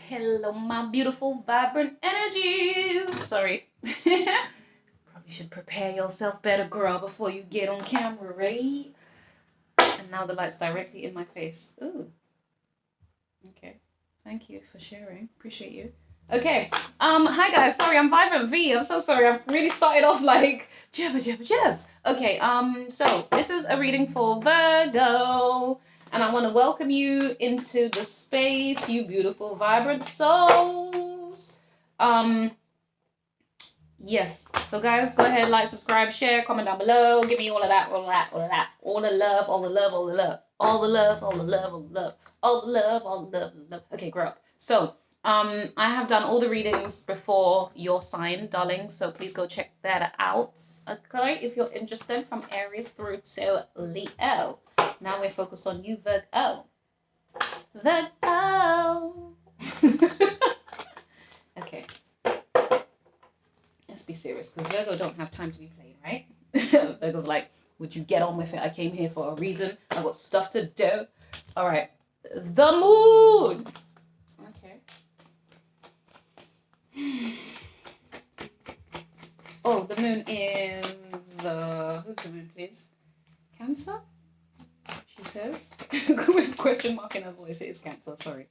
Hello, my beautiful, vibrant energies. Sorry. Probably should prepare yourself better, girl, before you get on camera, right? And now the light's directly in my face. Ooh. Okay. Thank you for sharing. Appreciate you. Okay. Hi guys. Sorry, I'm Vibrant V. I'm so sorry. I've really started off like jabs. Okay. So this is a reading for Virgo. And I want to welcome you into the space, you beautiful, vibrant souls. Yes. So guys, go ahead, like, subscribe, share, comment down below. Give me all of that, all of that, all of that. All the love, all the love, all the love. All the love, all the love, all the love. All the love, all the love, all the love. Okay, grow up. So, I have done all the readings before your sign, darling. So please go check that out. Okay, if you're interested, from Aries through to Leo. Now we're focused on you, Virgo. Virgo. Okay. Let's be serious, because Virgo don't have time to be playing, right? Virgo's like, would you get on with it? I came here for a reason. I got stuff to do. All right. The moon. Okay. Oh, the moon is... who's the moon, please? Cancer? She says. With question mark in her voice, it is Cancer, sorry.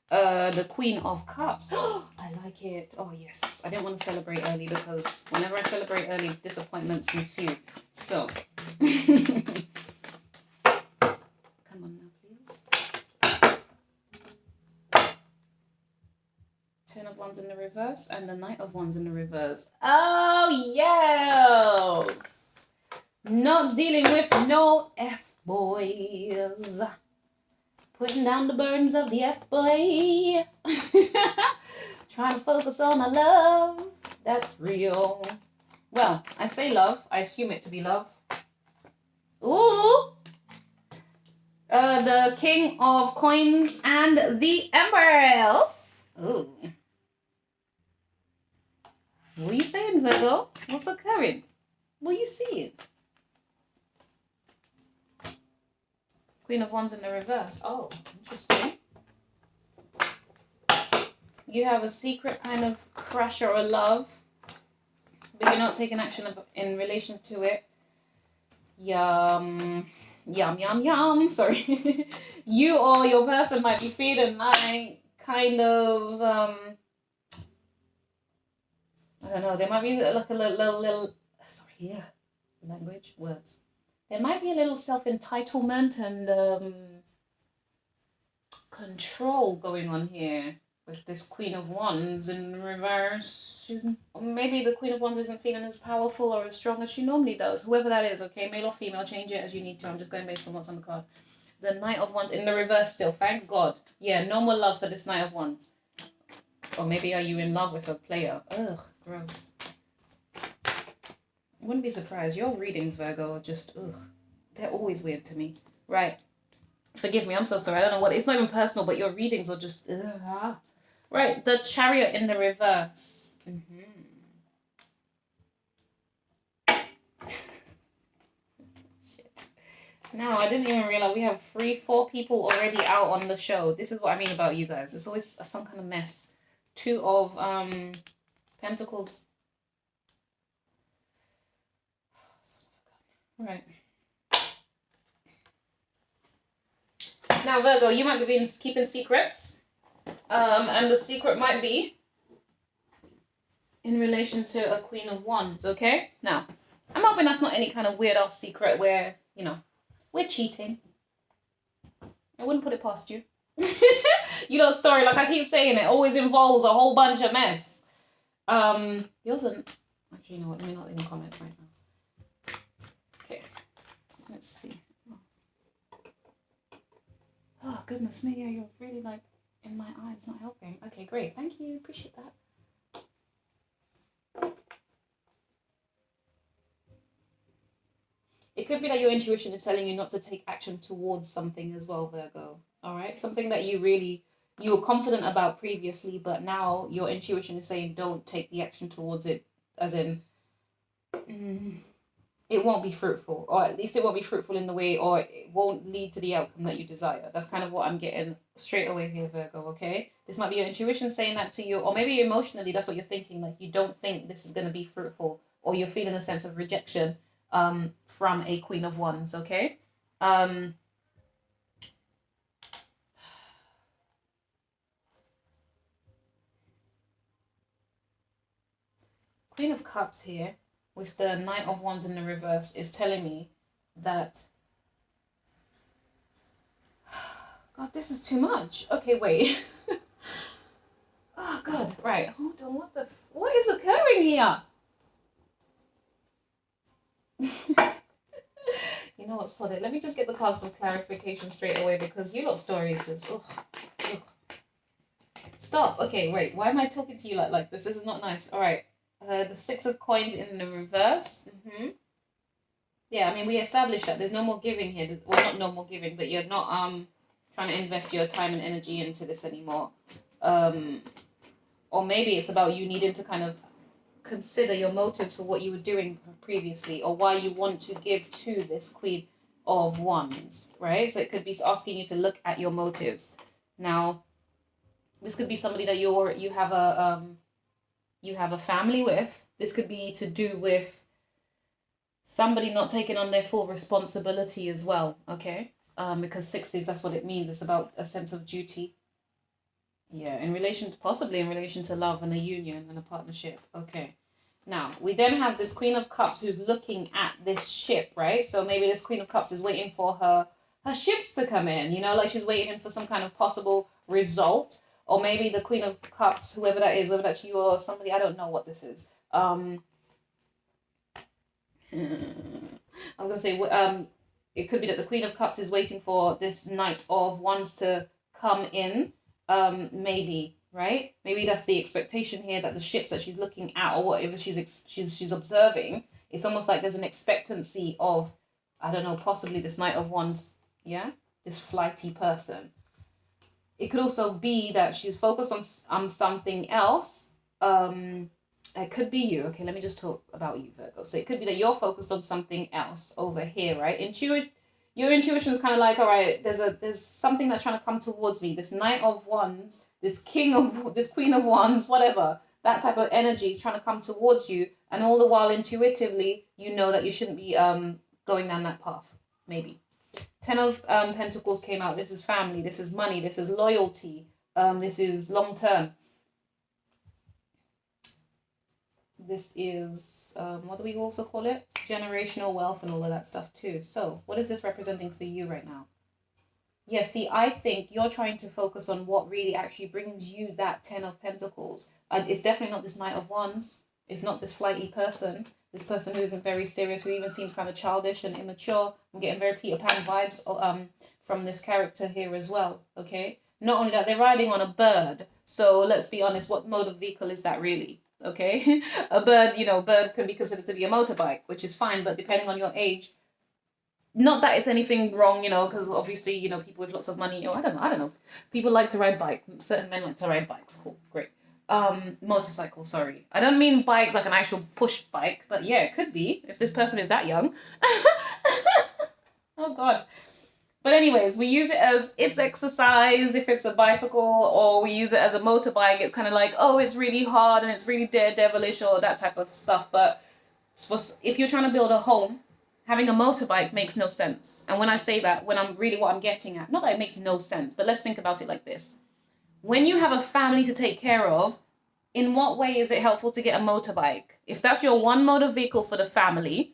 The Queen of Cups. I like it. Oh, yes. I didn't want to celebrate early because whenever I celebrate early, disappointments ensue. So. Come on now, please. 10 of Wands in the reverse and the Knight of Wands in the reverse. Oh, yes. Not dealing with no F-boys. Putting down the burdens of the F-boy. Trying to focus on our love. That's real. Well, I say love. I assume it to be love. Ooh. The King of Coins and the Empress. Ooh. What are you saying, Virgo? What's occurring? What are you seeing? Queen of Wands in the reverse. Oh, interesting. You have a secret kind of crush or a love, but you're not taking action in relation to it. Yum. Yum, yum, yum. Sorry. You or your person might be feeling like kind of, I don't know, there might be like a little sorry, yeah, language, words. There might be a little self-entitlement and control going on here with this Queen of Wands in reverse. Maybe the Queen of Wands isn't feeling as powerful or as strong as she normally does. Whoever that is, okay? Male or female, change it as you need to. I'm just going based on what's on the card. The Knight of Wands in the reverse still. Thank God. Yeah, no more love for this Knight of Wands. Or maybe are you in love with a player? Ugh, gross. I wouldn't be surprised. Your readings, Virgo, are just, ugh. They're always weird to me. Right. Forgive me, I'm so sorry. I don't know what, it's not even personal, but your readings are just, ugh. Right, the Chariot in the reverse. Shit. Now, I didn't even realize we have 4 people already out on the show. This is what I mean about you guys. It's always some kind of mess. 2 of Pentacles. Right. Now, Virgo, you might be keeping secrets. And the secret might be in relation to a Queen of Wands, okay? Now, I'm hoping that's not any kind of weird-ass secret where, you know, we're cheating. I wouldn't put it past you. You know, story, like I keep saying, it always involves a whole bunch of mess. Yours isn't. Actually, you know what? Let me not even comment right now. Okay. Let's see. Oh, goodness me. Yeah, you're really like in my eyes, not helping. Okay, great. Thank you. Appreciate that. It could be that your intuition is telling you not to take action towards something as well, Virgo. All right? Something that you were confident about previously, but now your intuition is saying don't take the action towards it, as in, it won't be fruitful, or at least it won't be fruitful in the way, or it won't lead to the outcome that you desire. That's kind of what I'm getting straight away here, Virgo, okay? This might be your intuition saying that to you, or maybe emotionally that's what you're thinking, like you don't think this is going to be fruitful, or you're feeling a sense of rejection from a Queen of Wands, okay? Queen of Cups here with the Knight of Wands in the reverse is telling me that, God, this is too much. Okay, wait. Oh, God, right. Hold on, what is occurring here? You know what, sod it. Let me just get the cards some clarification straight away, because you lot stories just, ugh. Stop. Okay, wait. Why am I talking to you like this? This is not nice. All right. The Six of Coins in the reverse. Yeah, I mean, we established that there's no more giving here. Well, not no more giving, but you're not trying to invest your time and energy into this anymore. Or maybe it's about you needing to kind of consider your motives for what you were doing previously, or why you want to give to this Queen of Wands, right? So it could be asking you to look at your motives. Now, this could be somebody that you have a family with. This could be to do with somebody not taking on their full responsibility as well, okay? Because sixes, that's what it means. It's about a sense of duty. Yeah, possibly in relation to love and a union and a partnership. Okay. Now, we then have this Queen of Cups who's looking at this ship, right? So maybe this Queen of Cups is waiting for her ships to come in, you know, like she's waiting for some kind of possible result. Or maybe the Queen of Cups, whoever that is, whether that's you or somebody, I don't know what this is. I was going to say, it could be that the Queen of Cups is waiting for this Knight of Wands to come in, maybe, right? Maybe that's the expectation here, that the ships that she's looking at or whatever she's observing, it's almost like there's an expectancy of, I don't know, possibly this Knight of Wands, yeah? This flighty person. It could also be that she's focused on something else. It could be you. Okay, let me just talk about you, Virgo. So it could be that you're focused on something else over here, right? Your intuition is kind of like, all right, there's something that's trying to come towards me. This Knight of Wands, this Queen of Wands, whatever, that type of energy is trying to come towards you, and all the while intuitively you know that you shouldn't be going down that path. Maybe. Ten of Pentacles came out. This is family. This is money. This is loyalty. This is long term. This is, what do we also call it? Generational wealth and all of that stuff too. So what is this representing for you right now? Yeah, see, I think you're trying to focus on what really actually brings you that Ten of Pentacles. It's definitely not this Knight of Wands. It's not this flighty person. This person who isn't very serious, who even seems kind of childish and immature. I'm getting very Peter Pan vibes from this character here as well, okay? Not only that, they're riding on a bird. So let's be honest, what mode of vehicle is that really? Okay? A bird, bird can be considered to be a motorbike, which is fine, but depending on your age, not that it's anything wrong, because obviously, people with lots of money, or I don't know. People like to ride bikes. Certain men like to ride bikes. Cool, great. Motorcycle, sorry. I don't mean bikes like an actual push bike, but yeah, it could be if this person is that young. Oh God. But anyways, we use it as it's exercise if it's a bicycle, or we use it as a motorbike. It's kind of like, oh, it's really hard and it's really daredevilish or that type of stuff. But if you're trying to build a home, having a motorbike makes no sense. And when I say that, what I'm getting at, not that it makes no sense, but let's think about it like this. When you have a family to take care of, in what way is it helpful to get a motorbike? If that's your one motor vehicle for the family,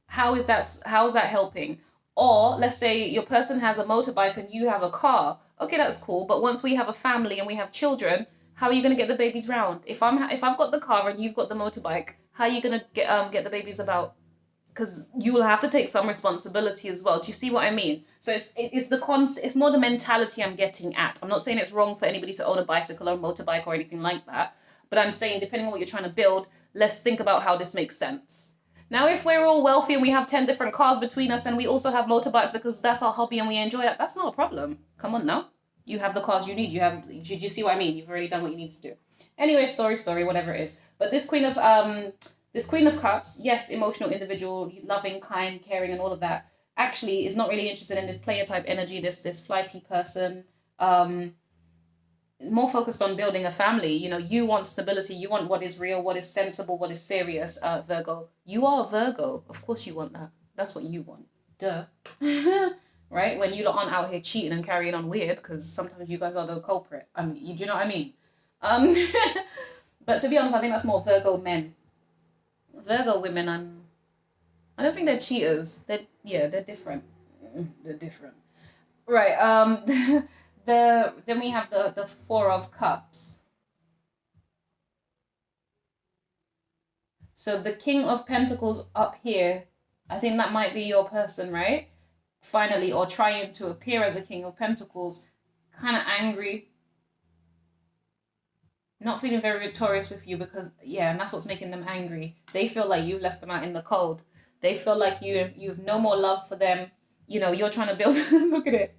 how is that helping? Or let's say your person has a motorbike and you have a car. Okay, that's cool. But once we have a family and we have children, how are you going to get the babies round? If I've got the car and you've got the motorbike, how are you going to get the babies about? Because you will have to take some responsibility as well. Do you see what I mean? So it's more the mentality I'm getting at. I'm not saying it's wrong for anybody to own a bicycle or a motorbike or anything like that. But I'm saying, depending on what you're trying to build, let's think about how this makes sense. Now, if we're all wealthy and we have 10 different cars between us and we also have motorbikes because that's our hobby and we enjoy it, that's not a problem. Come on now. You have the cars you need. Did you see what I mean? You've already done what you need to do. Anyway, story, whatever it is. But this Queen of This Queen of Cups, yes, emotional individual, loving, kind, caring, and all of that, actually is not really interested in this player type energy, this flighty person. More focused on building a family. You know, you want stability, you want what is real, what is sensible, what is serious, Virgo. You are a Virgo. Of course you want that. That's what you want. Duh. Right? When you lot aren't out here cheating and carrying on weird, because sometimes you guys are the culprit. Do you know what I mean? But to be honest, I think that's more Virgo men. Virgo women, I don't think they're cheaters. They're different. They're different. Right. Then we have the Four of Cups. So the King of Pentacles up here, I think that might be your person, right? Finally, or trying to appear as a King of Pentacles, kind of angry, not feeling very victorious with you because, yeah, and that's what's making them angry. They feel like you left them out in the cold. They feel like you've no more love for them. You know, you're trying to build, look at it.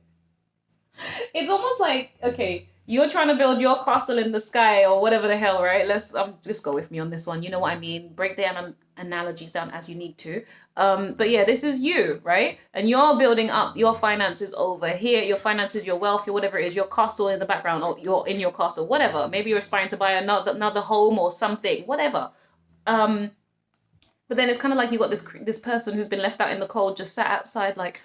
It's almost like, okay, you're trying to build your castle in the sky or whatever the hell, right? Let's just go with me on this one. You know what I mean? Break the analogies down as you need to. But yeah, this is you, right? And you're building up your finances over here. Your finances, your wealth, your whatever it is, your castle in the background, or you're in your castle, whatever. Maybe you're aspiring to buy another home or something, whatever. But then it's kind of like you got this person who's been left out in the cold, just sat outside like,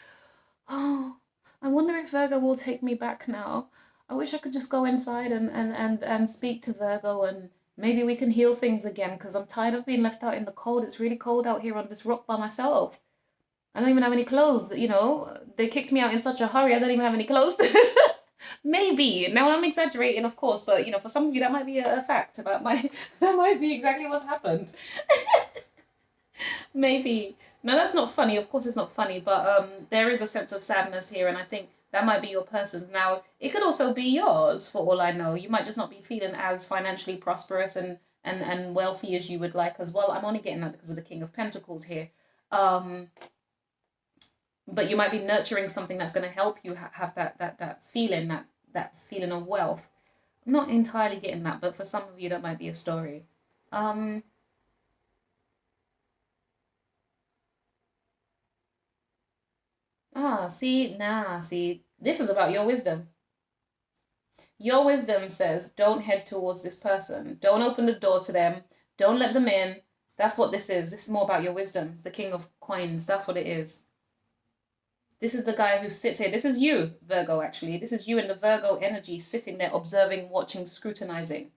oh, I wonder if Virgo will take me back now. I wish I could just go inside and speak to Virgo and maybe we can heal things again because I'm tired of being left out in the cold. It's really cold out here on this rock by myself. I don't even have any clothes, you know. They kicked me out in such a hurry, I don't even have any clothes. Maybe. Now I'm exaggerating, of course, but, you know, for some of you that might be a fact about that might be exactly what's happened. Maybe. No, that's not funny. Of course it's not funny, but there is a sense of sadness here, and I think that might be your person's. Now, it could also be yours, for all I know. You might just not be feeling as financially prosperous and wealthy as you would like as well. I'm only getting that because of the King of Pentacles here. But you might be nurturing something that's going to help you have that feeling, that feeling of wealth. I'm not entirely getting that, but for some of you that might be a story. See, this is about your wisdom. Your wisdom says, don't head towards this person. Don't open the door to them. Don't let them in. That's what this is. This is more about your wisdom. The King of Coins. That's what it is. This is the guy who sits here. This is you, Virgo, actually. This is you in the Virgo energy sitting there observing, watching, scrutinizing.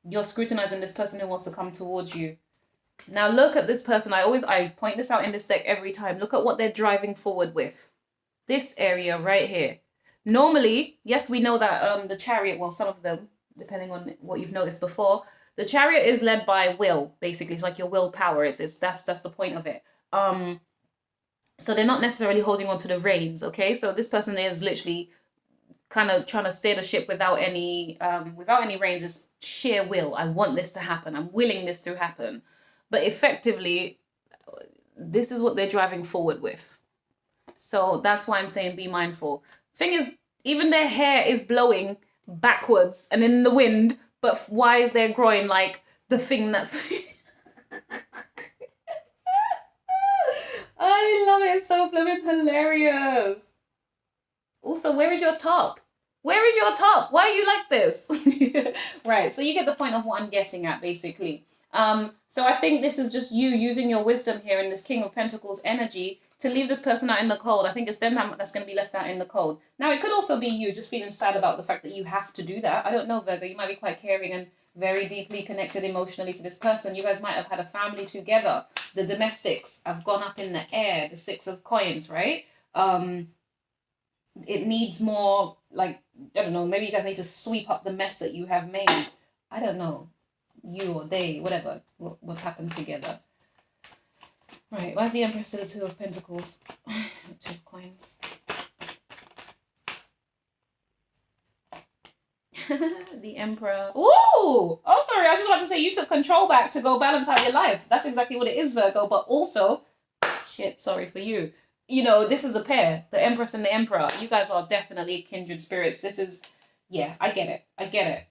You're scrutinizing this person who wants to come towards you. Now look at this person. I point this out in this deck every time. Look at what they're driving forward with. This area right here. Normally, yes, we know that the Chariot, well, some of them, depending on what you've noticed before, the Chariot is led by will, basically. It's like your willpower. That's the point of it. So they're not necessarily holding on to the reins, okay? So this person is literally kind of trying to steer the ship without any reins. It's sheer will. I want this to happen. I'm willing this to happen. But effectively, this is what they're driving forward with. So that's why I'm saying be mindful. Thing is, even their hair is blowing backwards and in the wind, but why is their groin like the thing that's... I love it. It's so blooming hilarious. Also, where is your top? Where is your top? Why are you like this? Right, so you get the point of what I'm getting at, basically. So I think this is just you using your wisdom here in this King of Pentacles energy to leave this person out in the cold. I think it's them that's going to be left out in the cold. Now, it could also be you just feeling sad about the fact that you have to do that. I don't know, Virgo. You might be quite caring and very deeply connected emotionally to this person. You guys might have had a family together. The domestics have gone up in the air, the Six of Coins, right? It needs more, like, I don't know, maybe you guys need to sweep up the mess that you have made. I don't know. You or they, whatever, what's happened together. Right, why is the Empress to the Two of Pentacles? Two of Coins. The Emperor. Ooh! Oh, sorry, I just want to say you took control back to go balance out your life. That's exactly what it is, Virgo. But also, shit, sorry for you. You know, this is a pair. The Empress and the Emperor. You guys are definitely kindred spirits. This is, yeah, I get it. I get it.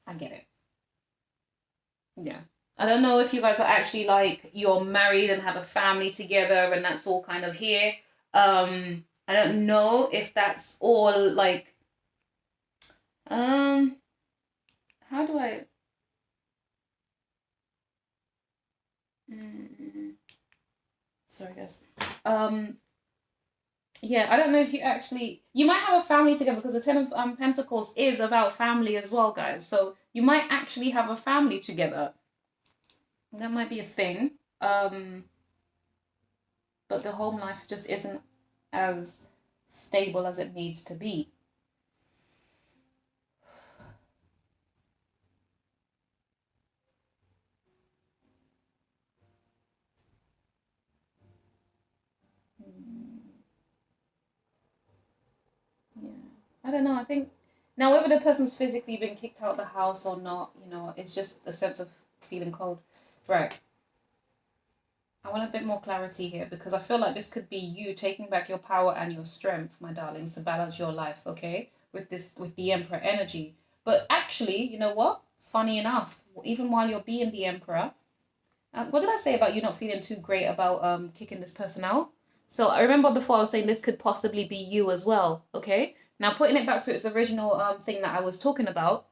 I get it. Yeah. I don't know if you guys are actually like, you're married and have a family together and that's all kind of here. I don't know if that's all like, how do I, sorry guys. Yeah, I don't know if you actually, you might have a family together because the Ten of Pentacles is about family as well, guys. So you might actually have a family together. That might be a thing. But the home life just isn't as stable as it needs to be. Yeah, I don't know. I think now whether the person's physically been kicked out of the house or not, you know, it's just the sense of feeling cold. Right. I want a bit more clarity here because I feel like this could be you taking back your power and your strength, my darlings, to balance your life, okay? With the Emperor energy. But actually, you know what? Funny enough, even while you're being the Emperor, what did I say about you not feeling too great about kicking this person out? So I remember before I was saying this could possibly be you as well, okay? Now putting it back to its original thing that I was talking about,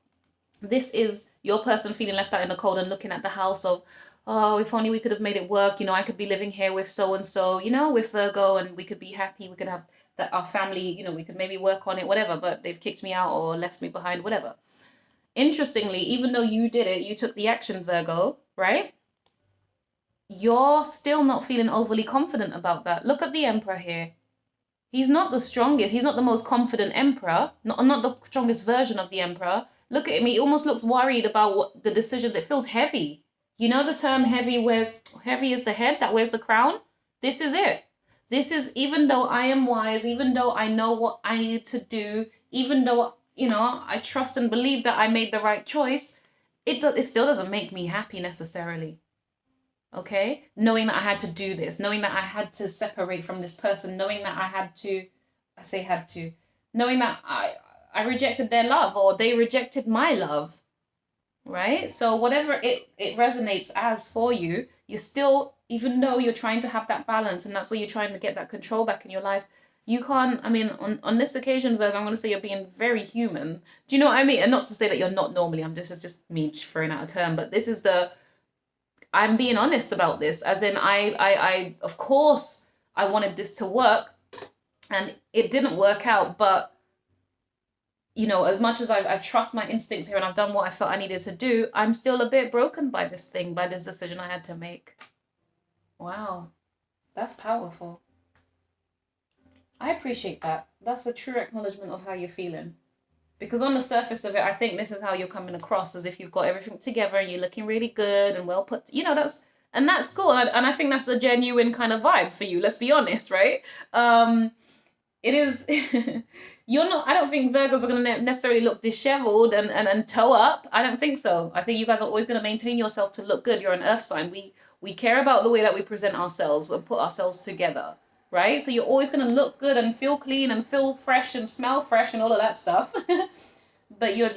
this is your person feeling left out in the cold and looking at the house of, oh, if only we could have made it work. You know, I could be living here with so and so, you know, with Virgo, and we could be happy. We could have that our family, you know, we could maybe work on it, whatever. But they've kicked me out or left me behind, whatever. Interestingly, even though you did it, you took the action, Virgo, right? You're still not feeling overly confident about that. Look at the Emperor here. He's not the strongest. He's not the most confident emperor. Not the strongest version of the emperor. Look at him. He almost looks worried about what the decisions. It feels heavy. You know the term heavy is the head that wears the crown? This is it. This is, even though I am wise, even though I know what I need to do, even though, you know, I trust and believe that I made the right choice, it still doesn't make me happy necessarily. Okay, knowing that I had to do this, knowing that I had to separate from this person, knowing that knowing that I rejected their love or they rejected my love, right? So whatever it resonates as for you, you're still, even though you're trying to have that balance and that's where you're trying to get that control back in your life, you can't, I mean, on this occasion, Virgo, I'm going to say you're being very human. Do you know what I mean? And not to say that you're not normally, this is just me throwing out a term, but this is I'm being honest about this, as in I of course I wanted this to work and it didn't work out, but you know, as much as I trust my instincts here and I've done what I felt I needed to do, I'm still a bit broken by this decision I had to make. Wow, that's powerful. I appreciate that. That's a true acknowledgement of how you're feeling. Because on the surface of it, I think this is how you're coming across, as if you've got everything together and you're looking really good and well put. You know, that's cool, and I think that's a genuine kind of vibe for you. Let's be honest, right? It is. You're not. I don't think Virgos are going to necessarily look disheveled and toe up. I don't think so. I think you guys are always going to maintain yourself to look good. You're an Earth sign. We care about the way that we present ourselves and put ourselves together. Right? So you're always going to look good and feel clean and feel fresh and smell fresh and all of that stuff. But you're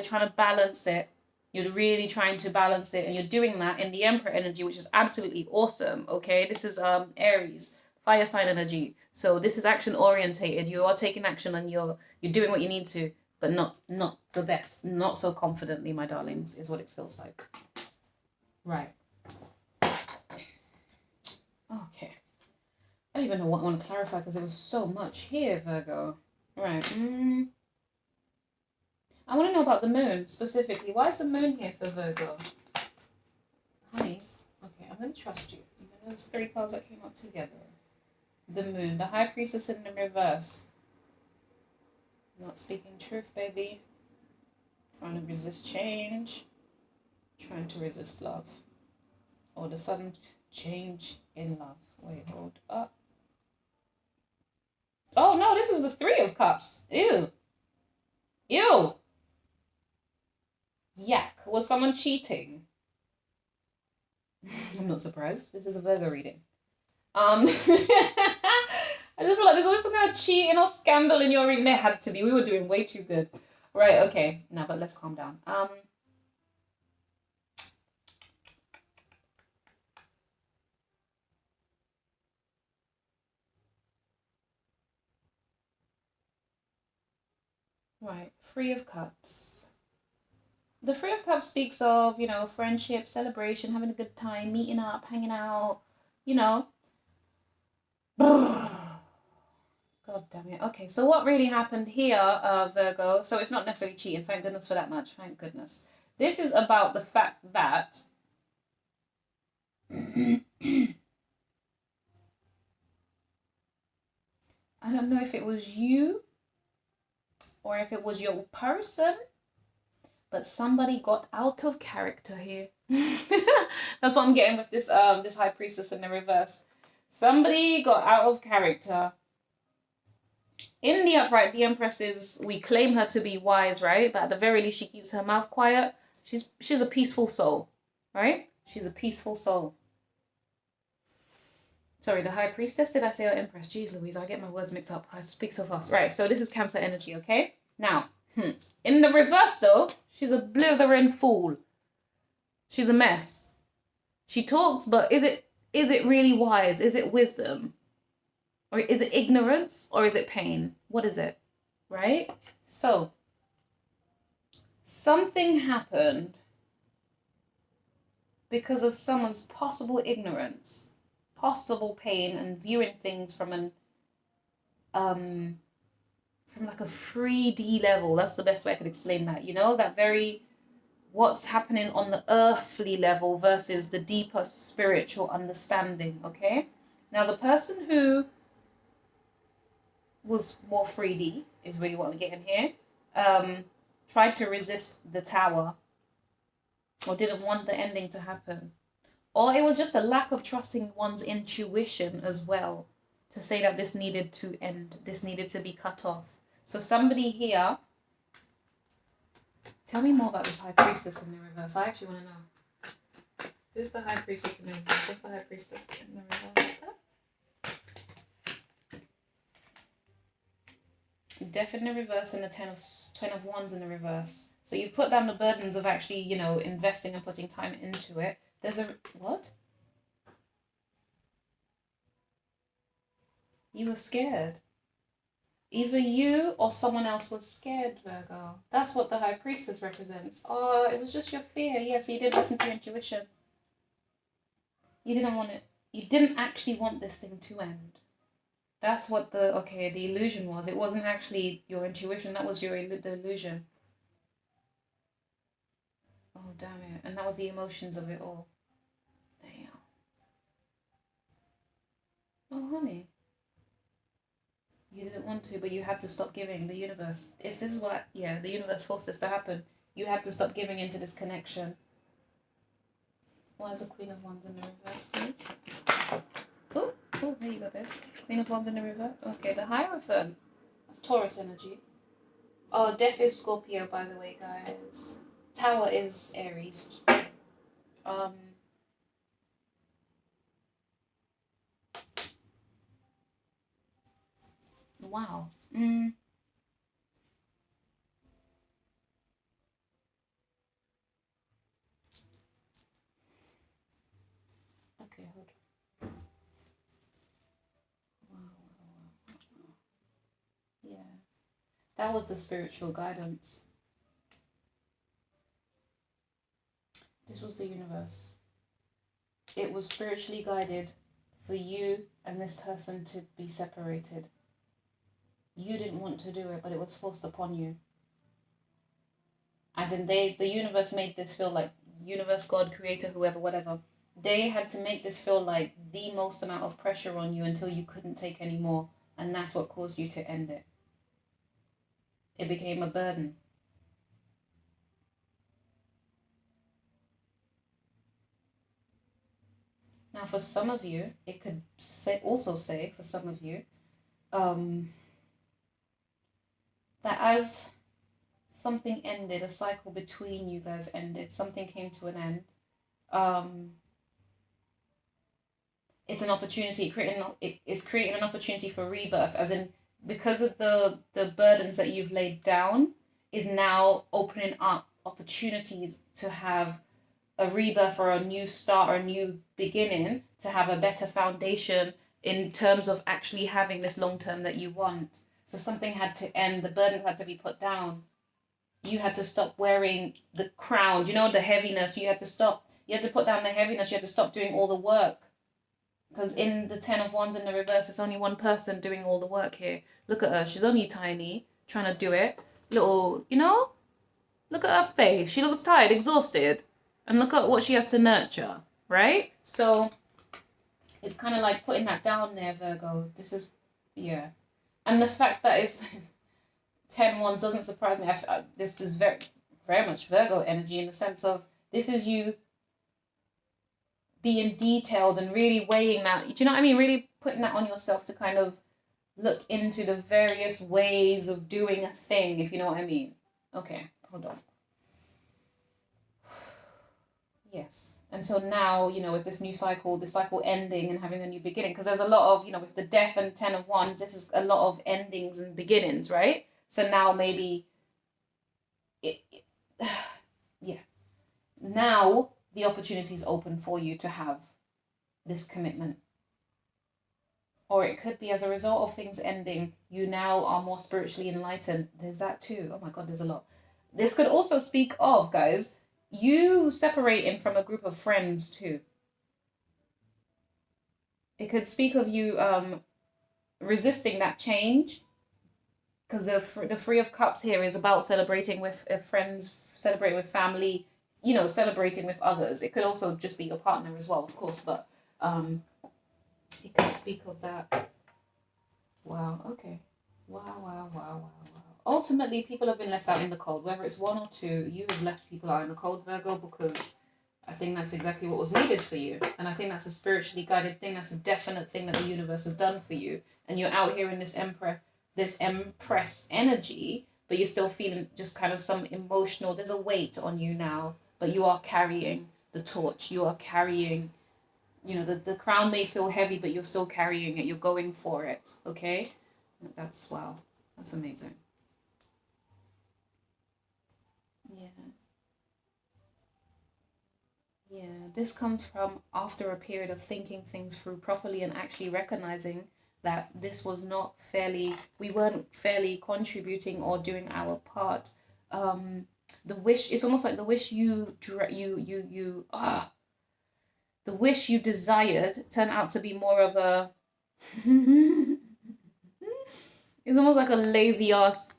trying to balance it. You're really trying to balance it, and you're doing that in the Emperor energy, which is absolutely awesome. Okay, this is Aries, fire sign energy. So this is action orientated. You are taking action and you're doing what you need to, but not the best, not so confidently, my darlings, is what it feels like. Right. Okay. I don't even know what I want to clarify because there was so much here, Virgo. Right. I want to know about the moon specifically. Why is the moon here for Virgo? Honeys. Okay, I'm going to trust you. There's 3 cards that came up together. The moon. The high priestess in the reverse. Not speaking truth, baby. Trying to resist change. Trying to resist love. Or the sudden change in love. Wait, hold up. Oh no, this is the 3 of Cups. Ew. Ew. Yak. Was someone cheating? I'm not surprised. This is a Virgo reading. I just feel like there's always some kind of cheating or scandal in your reading. There had to be. We were doing way too good. Right, okay. Now, but let's calm down. Right, Three of Cups. The Three of Cups speaks of, you know, friendship, celebration, having a good time, meeting up, hanging out, you know. God damn it. Okay, so what really happened here, Virgo, so it's not necessarily cheating, thank goodness for that much, thank goodness. This is about the fact that I don't know if it was you or if it was your person, but somebody got out of character here. That's what I'm getting with this this High Priestess in the reverse. Somebody got out of character. In the upright, the Empress is, we claim her to be wise, right? But at the very least, she keeps her mouth quiet. She's a peaceful soul, right? She's a peaceful soul. Sorry, the High Priestess, did I say or Empress? Jeez Louise, I get my words mixed up. I speak so fast. Right, so this is Cancer energy, okay? Now, in the reverse though, she's a blithering fool. She's a mess. She talks, but is it really wise? Is it wisdom? Or is it ignorance? Or is it pain? What is it? Right? So, something happened because of someone's possible ignorance, possible pain, and viewing things from an from like a 3D level. That's the best way I could explain that. You know, that very what's happening on the earthly level versus the deeper spiritual understanding. Okay. Now the person who was more 3D is really what I'm getting here. Tried to resist the tower, or didn't want the ending to happen, or it was just a lack of trusting one's intuition as well, to say that this needed to end, this needed to be cut off. So somebody here, tell me more about this High Priestess in the reverse. I actually want to know. Who's the High Priestess in the reverse? What's the High Priestess in the reverse? Death in the reverse and the ten of Wands in the reverse. So you've put down the burdens of actually, you know, investing and putting time into it. There's a what? You were scared. Either you or someone else was scared, Virgo. That's what the High Priestess represents. Oh, it was just your fear. Yeah, so you didn't listen to your intuition. You didn't want it. You didn't actually want this thing to end. That's what the illusion was. It wasn't actually your intuition. That was the illusion. Oh, damn it. And that was the emotions of it all. Damn. Oh, honey. You didn't want to, but you had to stop giving. The universe. This is what, the universe forced this to happen. You had to stop giving into this connection. Why is the Queen of Wands in the reverse, please? Oh, there you go, babes. Queen of Wands in the reverse. Okay, the Hierophant. That's Taurus energy. Oh, Death is Scorpio, by the way, guys. Tower is Aries. Wow. Okay, hold on. Wow. Yeah. That was the spiritual guidance. This was the universe. It was spiritually guided for you and this person to be separated. You didn't want to do it, but it was forced upon you. As in, the universe made this feel like, universe, God, creator, whoever, whatever. They had to make this feel like the most amount of pressure on you until you couldn't take any more. And that's what caused you to end it. It became a burden. Now, for some of you, it could also say, for some of you, that as something ended, a cycle between you guys ended, something came to an end, it's an opportunity, it's creating an opportunity for rebirth, as in, because of the burdens that you've laid down, is now opening up opportunities to have a rebirth or a new start or a new beginning, to have a better foundation in terms of actually having this long term that you want. So something had to end. The burden had to be put down. You had to stop wearing the crown. You know, the heaviness. You had to stop. You had to put down the heaviness. You had to stop doing all the work. Because in the 10 of Wands in the reverse, it's only one person doing all the work here. Look at her. She's only tiny, trying to do it. Little, you know? Look at her face. She looks tired, exhausted. And look at what she has to nurture, right? So it's kind of like putting that down there, Virgo. This is, yeah. And the fact that it's 10 Wands doesn't surprise me. This is very, very much Virgo energy in the sense of this is you being detailed and really weighing that. Do you know what I mean? Really putting that on yourself to kind of look into the various ways of doing a thing, if you know what I mean. Okay, hold on. Yes. And so now, you know, with this new cycle, the cycle ending and having a new beginning, because there's a lot of, you know, with the death and 10 of Wands, this is a lot of endings and beginnings, right? So now maybe, yeah. Now the opportunity is open for you to have this commitment. Or it could be as a result of things ending, you now are more spiritually enlightened. There's that too. Oh my God, there's a lot. This could also speak of, guys, you separating from a group of friends too. It could speak of you resisting that change, because the Three of Cups here is about celebrating with friends, celebrating with family, you know, celebrating with others. It could also just be your partner as well, of course, but it could speak of that. Wow, okay. Wow. Ultimately, people have been left out in the cold. Whether it's one or two, you have left people out in the cold, Virgo, because I think that's exactly what was needed for you. And I think that's a spiritually guided thing. That's a definite thing that the universe has done for you. And you're out here in this Empress energy, but you're still feeling just kind of some emotional, there's a weight on you now, but you are carrying the torch. You are carrying, you know, the crown may feel heavy, but you're still carrying it. You're going for it, okay? That's, wow. That's amazing. Yeah, this comes from after a period of thinking things through properly and actually recognizing that this was not fairly, we weren't fairly contributing or doing our part. The wish, it's almost like the wish the wish you desired turned out to be more of a, it's almost like a lazy ass.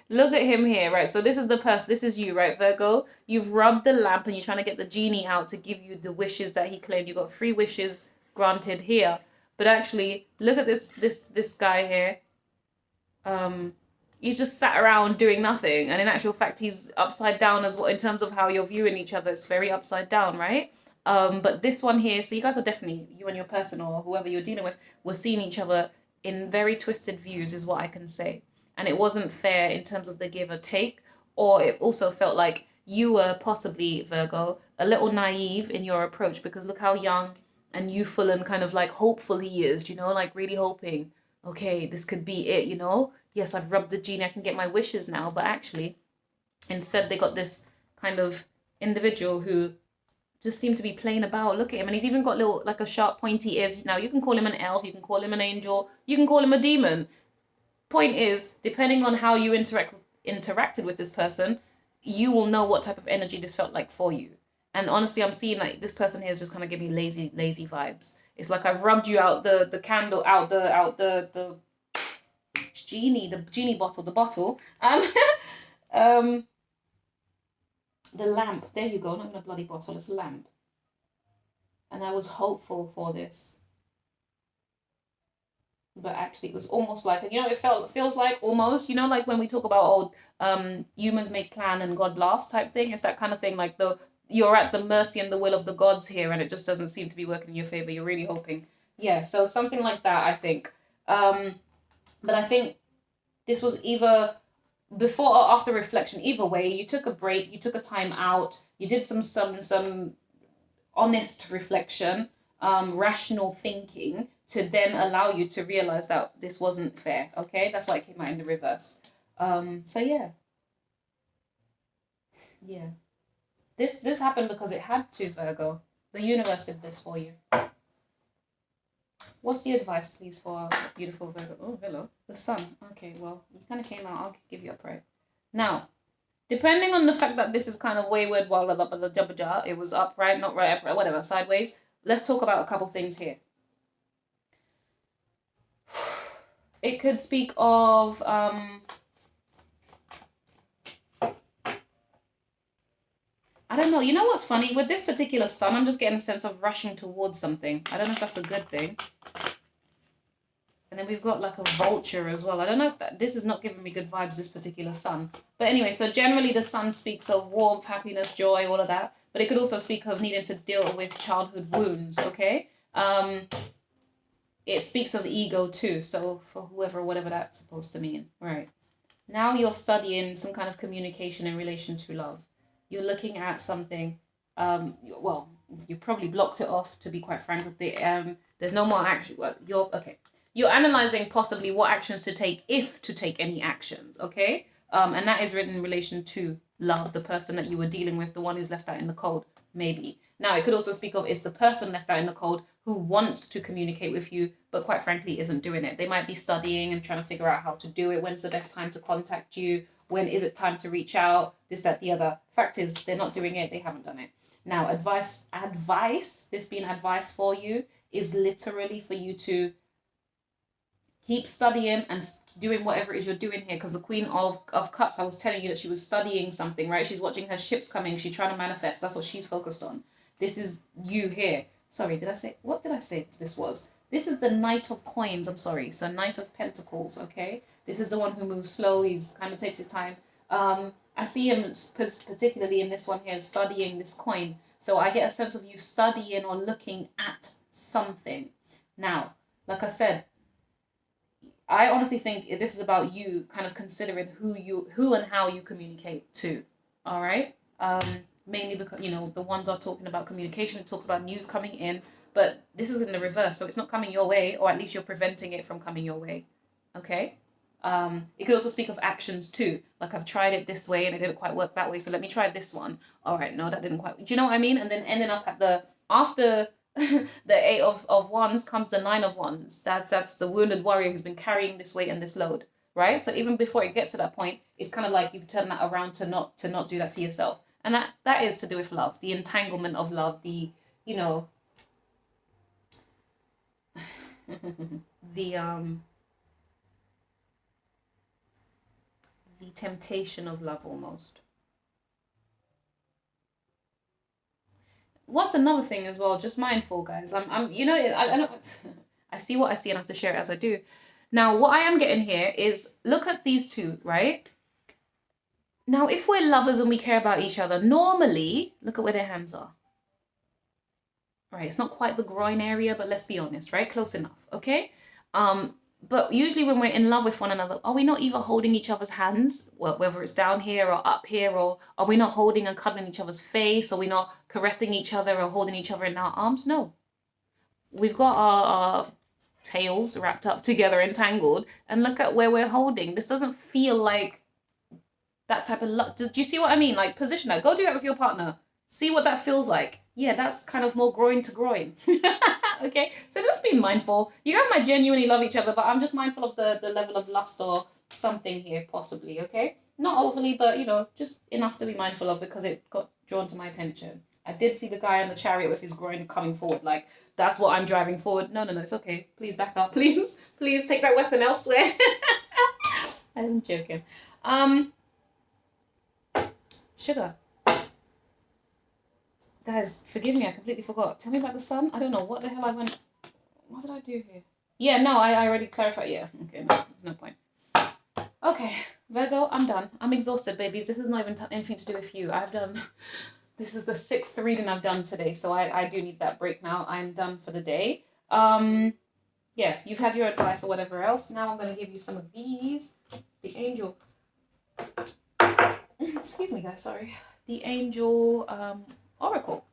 Look at him here, right? So this is the person, this is you, right, Virgo? You've rubbed the lamp and you're trying to get the genie out to give you the wishes that he claimed. You got 3 wishes granted here. But actually, look at this guy here. He's just sat around doing nothing. And in actual fact, he's upside down as well in terms of how you're viewing each other. It's very upside down, right? But this one here, so you guys are definitely, you and your person or whoever you're dealing with, were seeing each other in very twisted views is what I can say. And it wasn't fair in terms of the give or take, or it also felt like you were possibly, Virgo, a little naive in your approach, because look how young and youthful and kind of like hopeful he is, you know, like really hoping, okay, this could be it, you know? Yes, I've rubbed the genie, I can get my wishes now. But actually, instead they got this kind of individual who just seemed to be playing about. Look at him, and he's even got little, like a sharp pointy ears. Now, you can call him an elf, you can call him an angel, you can call him a demon. Point is, depending on how you interacted with this person, you will know what type of energy this felt like for you. And honestly, I'm seeing like this person here is just kind of giving me lazy vibes. It's like I've rubbed you out the candle, out the genie bottle, the bottle. The lamp. There you go. Not even a bloody bottle. It's a lamp. And I was hopeful for this. But actually it was almost like, you know, it feels like almost, you know, like when we talk about humans make plan and God laughs type thing. It's that kind of thing, like you're at the mercy and the will of the gods here, and it just doesn't seem to be working in your favor. You're really hoping. Yeah, so something like that, I think. But I think this was either before or after reflection. Either way, you took a break, you took a time out, you did some honest reflection, rational thinking, to then allow you to realize that this wasn't fair. Okay, that's why it came out in the reverse. So yeah. This happened because it had to, Virgo. The universe did this for you. What's the advice, please, for our beautiful Virgo? Oh, hello. The sun. Okay, well, you kind of came out. I'll give you a prayer. Now, depending on the fact that this is kind of wayward, while the it was upright, not right, upright, whatever, sideways. Let's talk about a couple things here. It could speak of I don't know. You know what's funny? With this particular sun, I'm just getting a sense of rushing towards something. I don't know if that's a good thing. And then we've got like a vulture as well. I don't know if that, this is not giving me good vibes, this particular sun. But anyway, so generally the sun speaks of warmth, happiness, joy, all of that. But it could also speak of needing to deal with childhood wounds, okay? It speaks of ego too. So for whoever, whatever that's supposed to mean. Right. Now you're studying some kind of communication in relation to love. You're looking at something, well, you probably blocked it off, to be quite frank with the, there's no more action. Well, you're analyzing possibly what actions to take, if to take any actions, okay? And that is written in relation to love, the person that you were dealing with, the one who's left out in the cold, maybe. Now, it could also speak of it's the person left out in the cold who wants to communicate with you, but quite frankly isn't doing it. They might be studying and trying to figure out how to do it. When's the best time to contact you? When is it time to reach out? This, that, the other. Fact is, they're not doing it. They haven't done it. Now, advice, this being advice for you, is literally for you to keep studying and doing whatever it is you're doing here. Because the Queen of Cups, I was telling you that she was studying something, right? She's watching her ships coming. She's trying to manifest. That's what she's focused on. This is you here. Sorry, what did I say this was? This is the Knight of Coins, I'm sorry. So Knight of Pentacles, okay? This is the one who moves slow. He's kind of takes his time. I see him particularly in this one here, studying this coin. So I get a sense of you studying or looking at something. Now, like I said, I honestly think this is about you kind of considering who and how you communicate to. All right? Mainly because, you know, the ones are talking about communication. It talks about news coming in. But this is in the reverse. So it's not coming your way, or at least you're preventing it from coming your way. Okay? It could also speak of actions too. Like, I've tried it this way and it didn't quite work that way, so let me try this one. All right, no, that didn't quite. Do you know what I mean? And then ending up at after the 8 of Wands comes the 9 of Wands. That's the wounded warrior who's been carrying this weight and this load, right? So even before it gets to that point, it's kind of like you've turned that around to not do that to yourself. And that is to do with love, the entanglement of love, the, you know, the temptation of love almost. What's another thing as well, just mindful, guys. I'm you know, I don't I see what I see and I have to share it as I do. Now, what I am getting here is, look at these two, right? Now, if we're lovers and we care about each other, normally, look at where their hands are. Right, it's not quite the groin area, but let's be honest, right? Close enough, okay? But usually when we're in love with one another, are we not either holding each other's hands, well, whether it's down here or up here, or are we not holding and cuddling each other's face? Are we not caressing each other or holding each other in our arms? No. We've got our tails wrapped up together, entangled, and look at where we're holding. This doesn't feel like that type of love. Do you see what I mean? Like, position that. Go do that with your partner. See what that feels like. Yeah, that's kind of more groin to groin. Okay, so just be mindful. You guys might genuinely love each other, but I'm just mindful of the level of lust or something here, possibly, okay? Not overly, but, you know, just enough to be mindful of, because it got drawn to my attention. I did see the guy on the chariot with his groin coming forward, like, that's what I'm driving forward. No, it's okay. Please back up, please. Please take that weapon elsewhere. I'm joking. Sugar. Guys, forgive me, I completely forgot. Tell me about the sun. I don't know what the hell I went. What did I do here? Yeah, no, I already clarified. Yeah, okay, no, there's no point. Okay, Virgo, I'm done. I'm exhausted, babies. This is not even anything to do with you. This is the 6th reading I've done today, so I do need that break now. I'm done for the day. Yeah, you've had your advice or whatever else. Now I'm going to give you some of these. The angel. Excuse me, guys, sorry. The angel, Oracle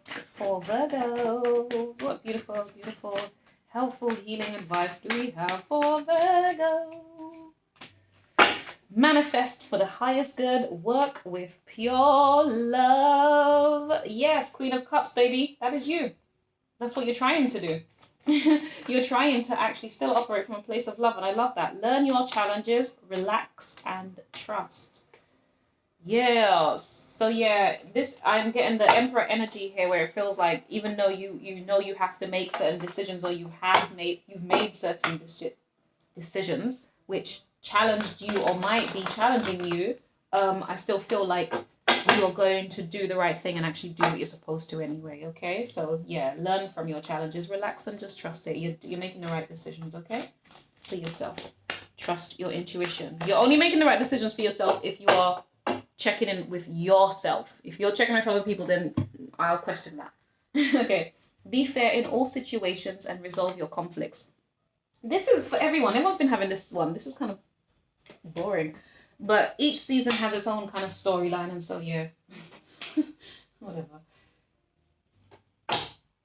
for Virgos. What beautiful, beautiful, helpful healing advice do we have for Virgo? Manifest for the highest good. Work with pure love. Yes, Queen of Cups, baby. That is you. That's what you're trying to do. You're trying to actually still operate from a place of love, and I love that. Learn your challenges, relax, and trust. Yes. So yeah, this, I'm getting the Emperor energy here, where it feels like even though you know you have to make certain decisions, or you've made certain decisions which challenged you or might be challenging you, I still feel like you're going to do the right thing and actually do what you're supposed to anyway. Okay, so yeah, learn from your challenges, relax, and just trust it. You're making the right decisions, okay, for yourself. Trust your intuition. You're only making the right decisions for yourself if you are checking in with yourself. If you're checking with other people, then I'll question that. Okay, be fair in all situations and resolve your conflicts. This is for everyone. Everyone's been having this one. This is kind of boring, but each season has its own kind of storyline, and so yeah. Whatever.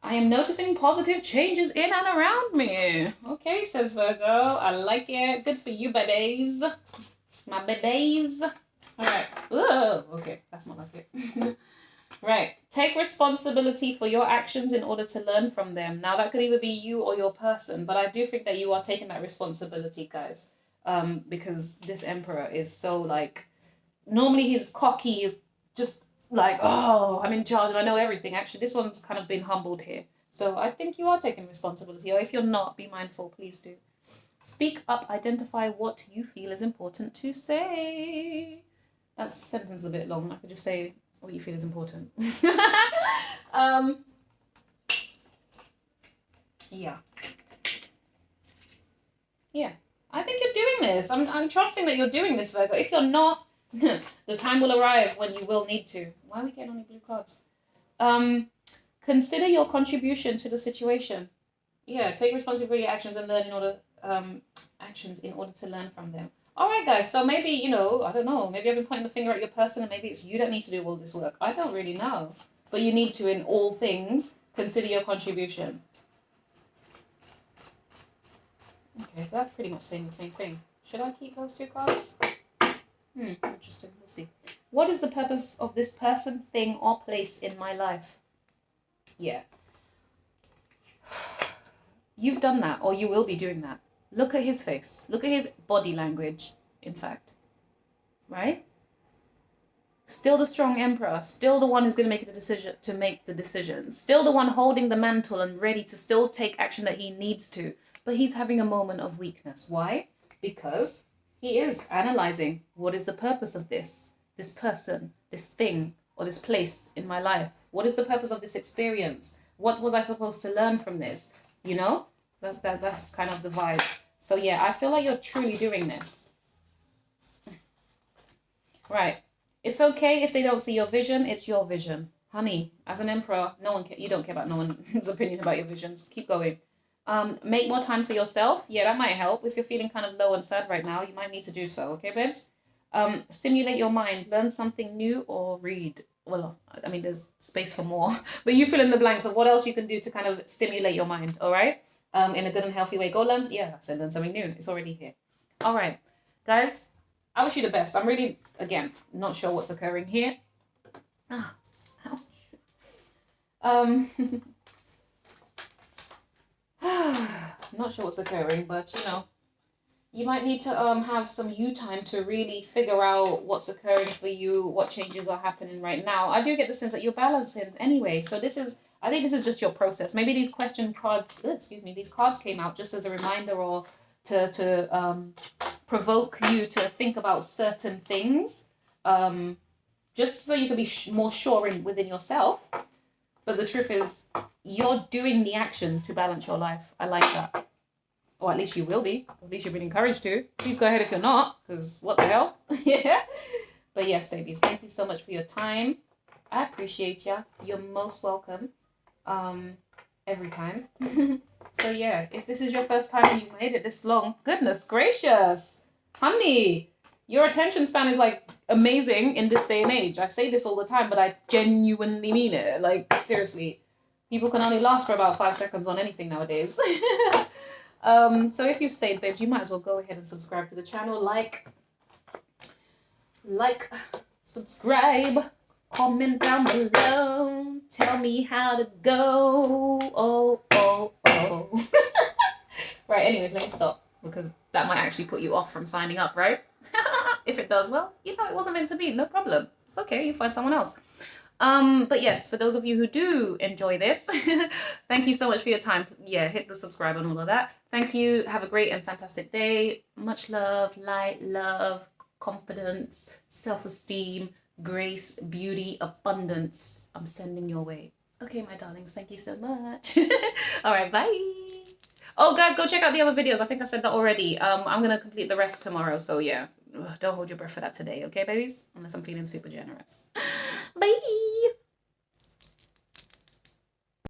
I am noticing positive changes in and around me. Okay, says Virgo. I like it. Good for you, babies. My babies. All right. Oh, okay. That's not like it. Right. Take responsibility for your actions in order to learn from them. Now, that could either be you or your person, but I do think that you are taking that responsibility, guys. Because this Emperor is so, like, normally he's cocky, he's just like, oh, I'm in charge and I know everything. Actually, this one's kind of been humbled here. So I think you are taking responsibility, or if you're not, be mindful, please do. Speak up, identify what you feel is important to say. That sentence is a bit long. I could just say what you feel is important. Yeah. Yeah. I think you're doing this. I'm trusting that you're doing this, Virgo. If you're not, the time will arrive when you will need to. Why are we getting only blue cards? Consider your contribution to the situation. Yeah, take responsibility for your actions and learn in order to learn from them. All right, guys. So maybe, you know, I don't know. Maybe I've been pointing the finger at your person, and maybe it's you that need to do all this work. I don't really know. But you need to, in all things, consider your contribution. Okay, so that's pretty much saying the same thing. Should I keep those two cards? Interesting. We'll see. What is the purpose of this person, thing, or place in my life? Yeah. You've done that, or you will be doing that. Look at his face. Look at his body language, in fact. Right? Still the strong Emperor. Still the one who's going to make the decision. Still the one holding the mantle and ready to still take action that he needs to. But he's having a moment of weakness. Why? Because he is analyzing, what is the purpose of this person, this thing, or this place in my life? What is the purpose of this experience? What was I supposed to learn from this? You know, that's kind of the vibe. So yeah, I feel like you're truly doing this. Right. It's okay if they don't see your vision. It's your vision. Honey, as an Emperor, you don't care about no one's opinion about your visions. Keep going. Make more time for yourself. Yeah, that might help. If you're feeling kind of low and sad right now, you might need to do so. Okay, babes? Stimulate your mind. Learn something new or read. Well, I mean, there's space for more. But you fill in the blanks of what else you can do to kind of stimulate your mind, all right? In a good and healthy way. Go learn. Yeah, I said learn something new. It's already here. All right. Guys, I wish you the best. I'm really, again, not sure what's occurring here. Not sure what's occurring, but you know, you might need to have some you time to really figure out what's occurring for you, what changes are happening right now. I do get the sense that you're balancing anyway. So I think this is just your process. Maybe these these cards came out just as a reminder, or to provoke you to think about certain things, just so you can be more sure within yourself. But the truth is, you're doing the action to balance your life. I like that. Or at least you will be. At least you've been encouraged to. Please go ahead if you're not, because what the hell? Yeah. But yes, babies, thank you so much for your time. I appreciate ya. You're most welcome. Every time. So yeah, if this is your first time and you've made it this long, goodness gracious. Honey, your attention span is like amazing in this day and age. I say this all the time, but I genuinely mean it. Like, seriously. People can only last for about 5 seconds on anything nowadays. So if you've stayed, babes, you might as well go ahead and subscribe to the channel. Like, subscribe, comment down below. Tell me how to go. Oh. No. Right, anyways, let me stop, because that might actually put you off from signing up, right? If it does, well, you know, it wasn't meant to be. No problem. It's okay. You find someone else. But yes, for those of you who do enjoy this, thank you so much for your time. Yeah, hit the subscribe and all of that. Thank you. Have a great and fantastic day. Much love, light, love, confidence, self-esteem, grace, beauty, abundance. I'm sending your way. Okay, my darlings, thank you so much. All right, bye. Oh, guys, go check out the other videos. I think I said that already. I'm going to complete the rest tomorrow. So, yeah, don't hold your breath for that today. Okay, babies? Unless I'm feeling super generous. Bye.